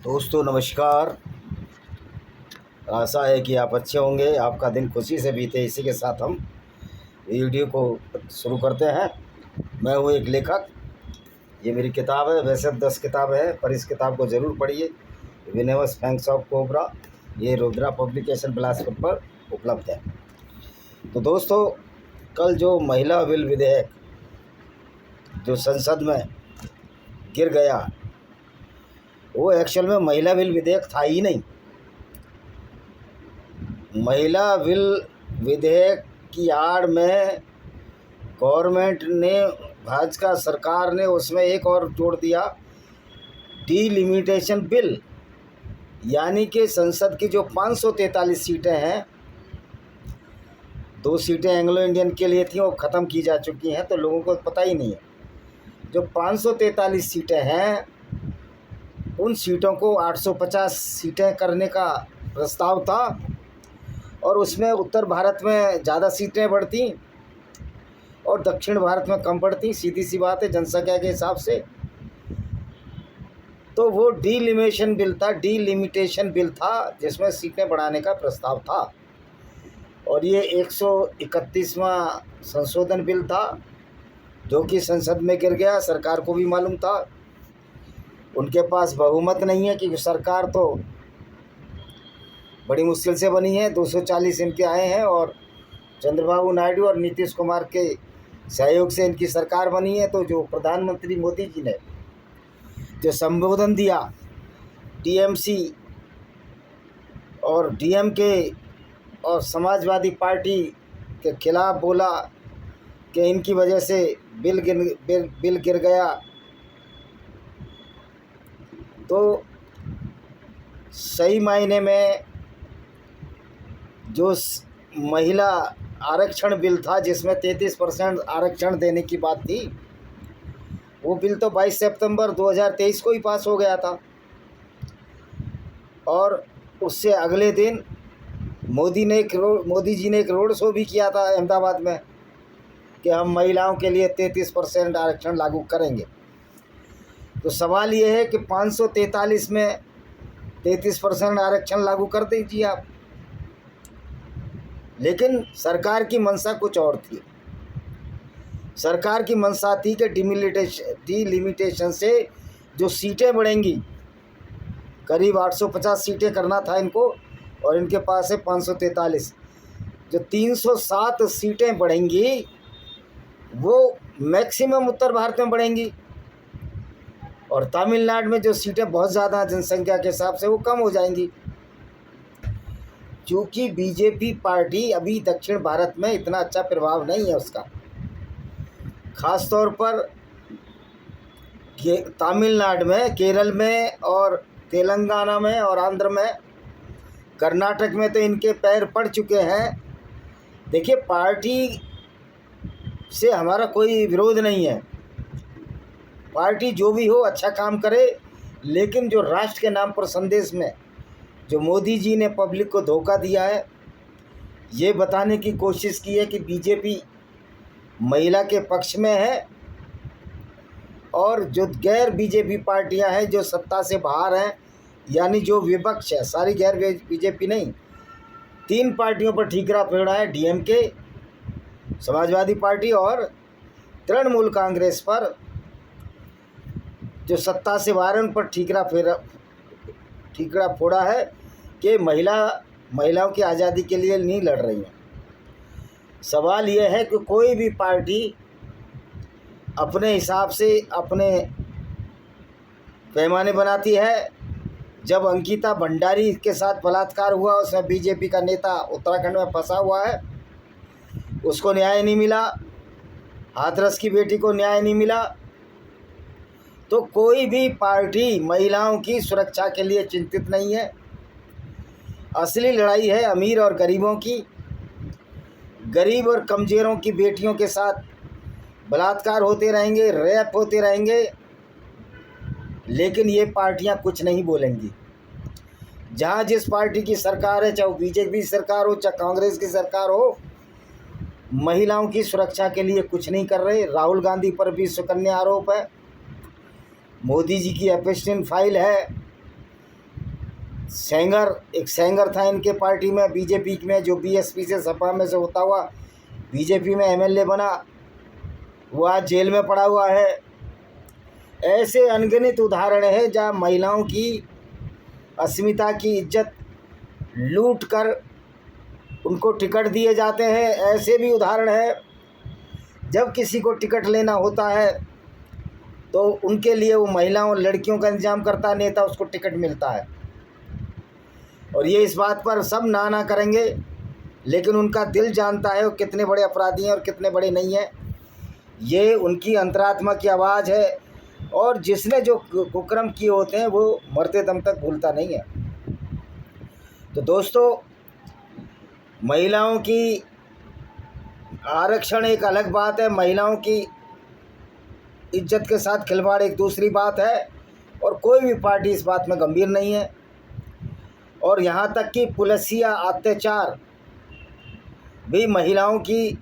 दोस्तों नमस्कार। आशा है कि आप अच्छे होंगे, आपका दिन खुशी से बीते। इसी के साथ हम वीडियो को शुरू करते हैं। मैं हूँ एक लेखक। ये मेरी किताब है, वैसे 10 किताब है, पर इस किताब को ज़रूर पढ़िए। विनेवस फैंक्स ऑफ कोबरा, ये रुद्रा पब्लिकेशन बिलासपुर पर उपलब्ध है। तो दोस्तों, कल जो महिला बिल विधेयक जो संसद में गिर गया, वो एक्चुअल में महिला बिल विधेयक था ही नहीं। महिला बिल विधेयक की आड़ में गवर्नमेंट ने, भाजपा सरकार ने उसमें एक और जोड़ दिया, डिलिमिटेशन बिल। यानी कि संसद की जो 543 सीटें हैं, 2 सीटें एंग्लो इंडियन के लिए थी, वो ख़त्म की जा चुकी हैं, तो लोगों को पता ही नहीं है। जो 543 सीटें हैं, उन सीटों को 850 सीटें करने का प्रस्ताव था, और उसमें उत्तर भारत में ज़्यादा सीटें बढ़ती और दक्षिण भारत में कम पड़ती। सीधी सी बात है, जनसंख्या के हिसाब से। तो वो डिलिमिटेशन बिल था जिसमें सीटें बढ़ाने का प्रस्ताव था, और ये 131वां संशोधन बिल था जो कि संसद में गिर गया। सरकार को भी मालूम था, उनके पास बहुमत नहीं है, क्योंकि सरकार तो बड़ी मुश्किल से बनी है। 240 इनके आए हैं, और चंद्रबाबू नायडू और नीतीश कुमार के सहयोग से इनकी सरकार बनी है। तो जो प्रधानमंत्री मोदी जी ने जो संबोधन दिया टीएमसी और डीएमके और समाजवादी पार्टी के खिलाफ, बोला कि इनकी वजह से बिल गिर गया। तो सही मायने में जो महिला आरक्षण बिल था, जिसमें 33% आरक्षण देने की बात थी, वो बिल तो 22 सितंबर 2023 को ही पास हो गया था। और उससे अगले दिन मोदी जी ने एक रोड शो भी किया था अहमदाबाद में कि हम महिलाओं के लिए 33% आरक्षण लागू करेंगे। तो सवाल ये है कि 543 में 33% आरक्षण लागू कर दीजिए आप। लेकिन सरकार की मंशा कुछ और थी। सरकार की मंशा थी कि डिलिमिटेशन से जो सीटें बढ़ेंगी, करीब 850 सीटें करना था इनको, और इनके पास है 543। जो 307 सीटें बढ़ेंगी वो मैक्सिमम उत्तर भारत में बढ़ेंगी, और तमिलनाडु में जो सीटें बहुत ज़्यादा जनसंख्या के हिसाब से, वो कम हो जाएंगी। क्योंकि बीजेपी पार्टी अभी दक्षिण भारत में इतना अच्छा प्रभाव नहीं है उसका, ख़ास तौर पर तमिलनाडु में, केरल में और तेलंगाना में और आंध्र में, कर्नाटक में तो इनके पैर पड़ चुके हैं। देखिए, पार्टी से हमारा कोई विरोध नहीं है, पार्टी जो भी हो अच्छा काम करे, लेकिन जो राष्ट्र के नाम पर संदेश में जो मोदी जी ने पब्लिक को धोखा दिया है, ये बताने की कोशिश की है कि बीजेपी महिला के पक्ष में है, और जो गैर बीजेपी पार्टियां हैं जो सत्ता से बाहर हैं, यानी जो विपक्ष है, सारी गैर बीजेपी नहीं, 3 पार्टियों पर ठीकरा फेरा है, डीएमके, समाजवादी पार्टी और तृणमूल कांग्रेस पर, जो सत्ता से बाहर, उन पर ठीकरा फोड़ा है कि महिलाओं की आज़ादी के लिए नहीं लड़ रही हैं। सवाल यह है कि कोई भी पार्टी अपने हिसाब से अपने पैमाने बनाती है। जब अंकिता भंडारी के साथ बलात्कार हुआ, उसमें बीजेपी का नेता उत्तराखंड में फंसा हुआ है, उसको न्याय नहीं मिला, हाथरस की बेटी को न्याय नहीं मिला। तो कोई भी पार्टी महिलाओं की सुरक्षा के लिए चिंतित नहीं है। असली लड़ाई है अमीर और गरीबों की। गरीब और कमज़ोरों की बेटियों के साथ बलात्कार होते रहेंगे, रेप होते रहेंगे, लेकिन ये पार्टियां कुछ नहीं बोलेंगी। जहाँ जिस पार्टी की सरकार है, चाहे वो बीजेपी सरकार हो, चाहे कांग्रेस की सरकार हो, महिलाओं की सुरक्षा के लिए कुछ नहीं कर रहे। राहुल गांधी पर भी सुकन्या आरोप है, मोदी जी की एपिस्टिन फाइल है, एक सेंगर था इनके पार्टी में, बीजेपी में, जो बीएसपी से सपा में से होता हुआ बीजेपी में एमएलए बना, वो आज जेल में पड़ा हुआ है। ऐसे अनगिनत उदाहरण है जहाँ महिलाओं की अस्मिता की इज्जत लूट कर उनको टिकट दिए जाते हैं। ऐसे भी उदाहरण है जब किसी को टिकट लेना होता है तो उनके लिए वो महिलाओं लड़कियों का इंतजाम करता है नेता, उसको टिकट मिलता है। और ये इस बात पर सब ना करेंगे, लेकिन उनका दिल जानता है वो कितने बड़े अपराधी हैं और कितने बड़े नहीं हैं। ये उनकी अंतरात्मा की आवाज़ है, और जिसने जो कुकर्म किए होते हैं वो मरते दम तक भूलता नहीं है। तो दोस्तों, महिलाओं की आरक्षण एक अलग बात है, महिलाओं की इज्जत के साथ खिलवाड़ एक दूसरी बात है, और कोई भी पार्टी इस बात में गंभीर नहीं है। और यहाँ तक कि पुलिसिया अत्याचार भी महिलाओं की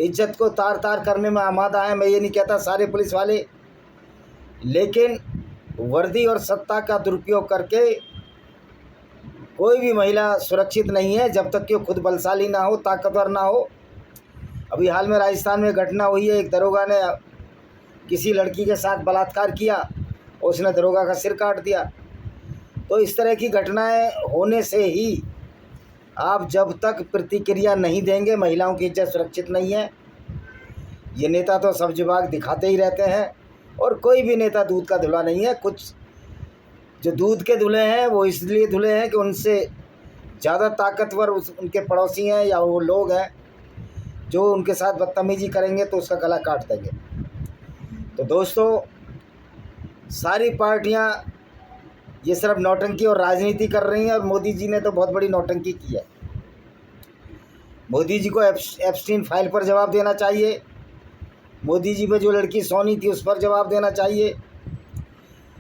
इज्जत को तार तार करने में आमादा है। मैं ये नहीं कहता सारे पुलिस वाले, लेकिन वर्दी और सत्ता का दुरुपयोग करके कोई भी महिला सुरक्षित नहीं है जब तक कि वो खुद बलशाली ना हो, ताकतवर ना हो। अभी हाल में राजस्थान में घटना हुई है, एक दरोगा ने किसी लड़की के साथ बलात्कार किया और उसने दरोगा का सिर काट दिया। तो इस तरह की घटनाएं होने से ही आप जब तक प्रतिक्रिया नहीं देंगे, महिलाओं की इज्जत सुरक्षित नहीं है। ये नेता तो सब विभाग दिखाते ही रहते हैं, और कोई भी नेता दूध का धुला नहीं है। कुछ जो दूध के धुले हैं वो इसलिए धुले हैं कि उनसे ज़्यादा ताकतवर उनके पड़ोसी हैं या वो लोग हैं जो उनके साथ बदतमीजी करेंगे तो उसका गला काट देंगे। तो दोस्तों, सारी पार्टियां ये सिर्फ नौटंकी और राजनीति कर रही हैं, और मोदी जी ने तो बहुत बड़ी नौटंकी की है। मोदी जी को एप्स्टीन फाइल पर जवाब देना चाहिए, मोदी जी पे जो लड़की सोनी थी उस पर जवाब देना चाहिए।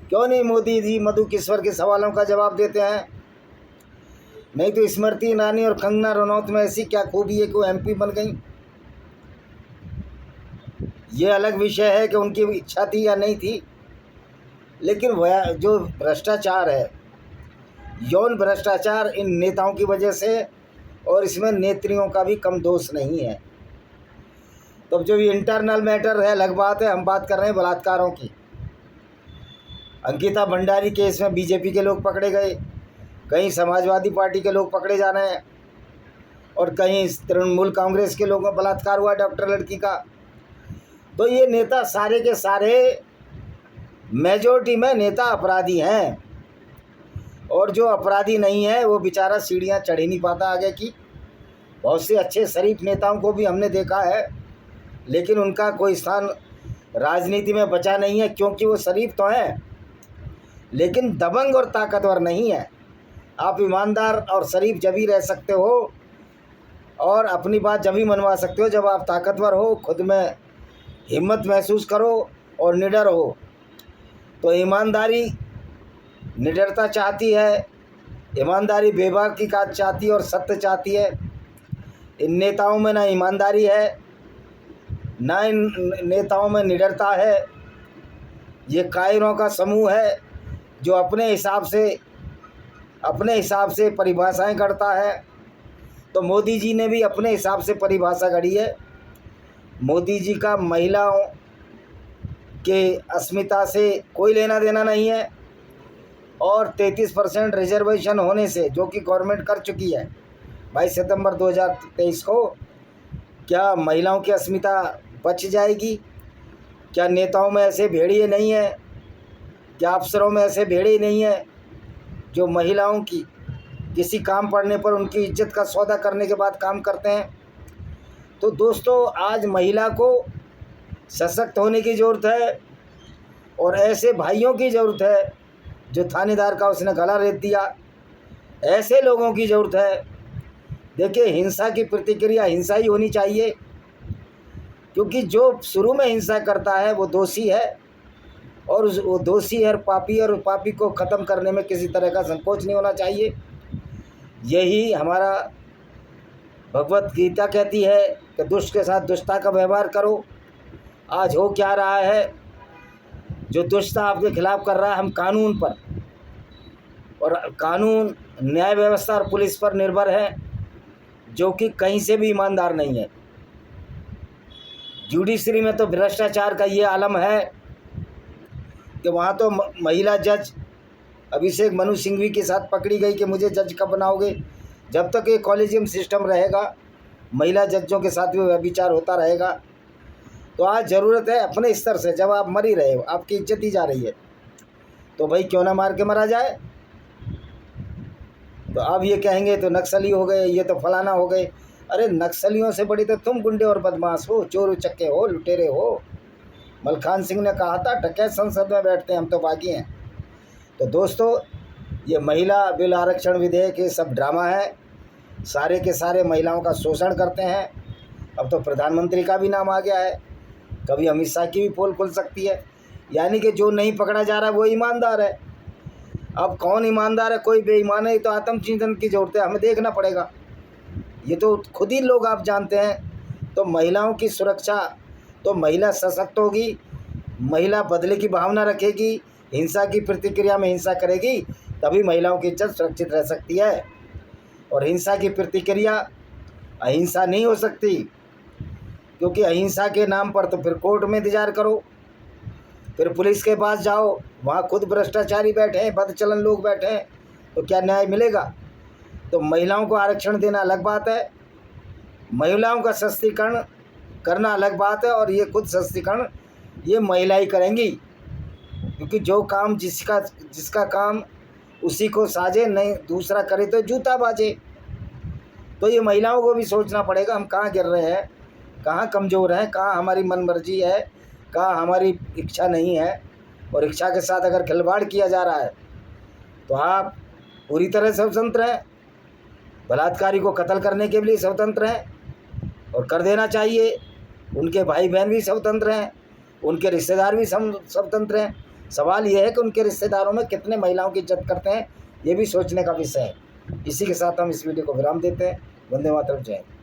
क्यों नहीं मोदी जी मधु किश्वर के सवालों का जवाब देते हैं? नहीं तो स्मृति ईरानी और कंगना रनौत में ऐसी क्या खूबी है कि वो एमपी बन गई? ये अलग विषय है कि उनकी इच्छा थी या नहीं थी, लेकिन वह जो भ्रष्टाचार है, यौन भ्रष्टाचार, इन नेताओं की वजह से, और इसमें नेत्रियों का भी कम दोष नहीं है। तो जो ये इंटरनल मैटर है अलग बात है, हम बात कर रहे हैं बलात्कारों की। अंकिता भंडारी केस में बीजेपी के लोग पकड़े गए, कहीं समाजवादी पार्टी के लोग पकड़े जा रहे हैं, और कहीं तृणमूल कांग्रेस के लोगों का बलात्कार हुआ डॉक्टर लड़की का। तो ये नेता सारे के सारे मेजॉरिटी में नेता अपराधी हैं, और जो अपराधी नहीं है वो बेचारा सीढ़ियां चढ़ ही नहीं पाता आगे की। बहुत से अच्छे शरीफ नेताओं को भी हमने देखा है, लेकिन उनका कोई स्थान राजनीति में बचा नहीं है, क्योंकि वो शरीफ तो हैं लेकिन दबंग और ताकतवर नहीं है। आप ईमानदार और शरीफ जब ही रह सकते हो और अपनी बात जब ही मनवा सकते हो जब आप ताकतवर हो, खुद में हिम्मत महसूस करो और निडर हो। तो ईमानदारी निडरता चाहती है, ईमानदारी बेबाकी का चाहती है और सत्य चाहती है। इन नेताओं में ना ईमानदारी है, ना इन नेताओं में निडरता है। ये कायरों का समूह है जो अपने हिसाब से परिभाषाएं करता है। तो मोदी जी ने भी अपने हिसाब से परिभाषा गढ़ी है। मोदी जी का महिलाओं के अस्मिता से कोई लेना देना नहीं है, और 33% रिजर्वेशन होने से, जो कि गवर्नमेंट कर चुकी है 22 सितंबर 2023 को, क्या महिलाओं की अस्मिता बच जाएगी? क्या नेताओं में ऐसे भेड़िए नहीं हैं? क्या अफसरों में ऐसे भेड़िए नहीं हैं जो महिलाओं की किसी काम पड़ने पर उनकी इज्जत का सौदा करने के बाद काम करते हैं? तो दोस्तों, आज महिला को सशक्त होने की ज़रूरत है, और ऐसे भाइयों की ज़रूरत है जो थानेदार का उसने गला रेत दिया, ऐसे लोगों की ज़रूरत है। देखिए, हिंसा की प्रतिक्रिया हिंसा ही होनी चाहिए, क्योंकि जो शुरू में हिंसा करता है वो दोषी है, और वो दोषी है और पापी को ख़त्म करने में किसी तरह का संकोच नहीं होना चाहिए। यही हमारा भगवत गीता कहती है कि दुष्ट के साथ दुष्टता का व्यवहार करो। आज हो क्या रहा है, जो दुष्टता आपके खिलाफ़ कर रहा है, हम कानून पर और कानून, न्याय व्यवस्था और पुलिस पर निर्भर है, जो कि कहीं से भी ईमानदार नहीं है। जुडिशरी में तो भ्रष्टाचार का ये आलम है कि वहाँ तो महिला जज अभिषेक मनु सिंघवी के साथ पकड़ी गई कि मुझे जज कब बनाओगे। जब तक ये कॉलेजियम सिस्टम रहेगा, महिला जजों के साथ भी व्यभिचार होता रहेगा। तो आज ज़रूरत है अपने स्तर से, जब आप मर ही रहे हो, आपकी इज्जत ही जा रही है, तो भाई क्यों ना मार के मरा जाए। तो अब ये कहेंगे तो नक्सली हो गए, ये तो फलाना हो गए। अरे नक्सलियों से बड़ी तो तुम गुंडे और बदमाश हो, चोर उचक्के हो, लुटेरे हो। मलखान सिंह ने कहा था डकैत संसद में बैठते हैं, हम तो बाकी हैं। तो दोस्तों, ये महिला बिल आरक्षण विधेयक ये सब ड्रामा है, सारे के सारे महिलाओं का शोषण करते हैं। अब तो प्रधानमंत्री का भी नाम आ गया है, कभी अमित शाह की भी पोल खुल सकती है। यानी कि जो नहीं पकड़ा जा रहा वो ईमानदार है। अब कौन ईमानदार है, कोई बेईमान है, ये तो आत्मचिंतन की जरूरत है, हमें देखना पड़ेगा। ये तो खुद ही लोग आप जानते हैं। तो महिलाओं की सुरक्षा, तो महिला सशक्त होगी, महिला बदले की भावना रखेगी, हिंसा की प्रतिक्रिया में हिंसा करेगी, तभी महिलाओं की इज्जत सुरक्षित रह सकती है। और हिंसा की प्रतिक्रिया अहिंसा नहीं हो सकती, क्योंकि अहिंसा के नाम पर तो फिर कोर्ट में इंतजार करो, फिर पुलिस के पास जाओ, वहाँ खुद भ्रष्टाचारी बैठे हैं, बदचलन लोग बैठे हैं, तो क्या न्याय मिलेगा। तो महिलाओं को आरक्षण देना अलग बात है, महिलाओं का सशक्तिकरण करना अलग बात है। और ये खुद सशक्तिकरण ये महिला ही करेंगी, क्योंकि जो काम जिसका काम उसी को साजे, नहीं दूसरा करे तो जूता बाजे। तो ये महिलाओं को भी सोचना पड़ेगा, हम कहाँ गिर रहे हैं, कहाँ कमज़ोर हैं, कहाँ हमारी मनमर्जी है, कहाँ हमारी इच्छा नहीं है। और इच्छा के साथ अगर खिलवाड़ किया जा रहा है तो आप पूरी तरह स्वतंत्र हैं, बलात्कारी को कत्ल करने के लिए स्वतंत्र हैं और कर देना चाहिए। उनके भाई बहन भी स्वतंत्र हैं, उनके रिश्तेदार भी स्वतंत्र हैं। सवाल यह है कि उनके रिश्तेदारों में कितने महिलाओं की इज्जत करते हैं, ये भी सोचने का विषय है। इसी के साथ हम इस वीडियो को विराम देते हैं। वंदे मातरम, जय हिंद।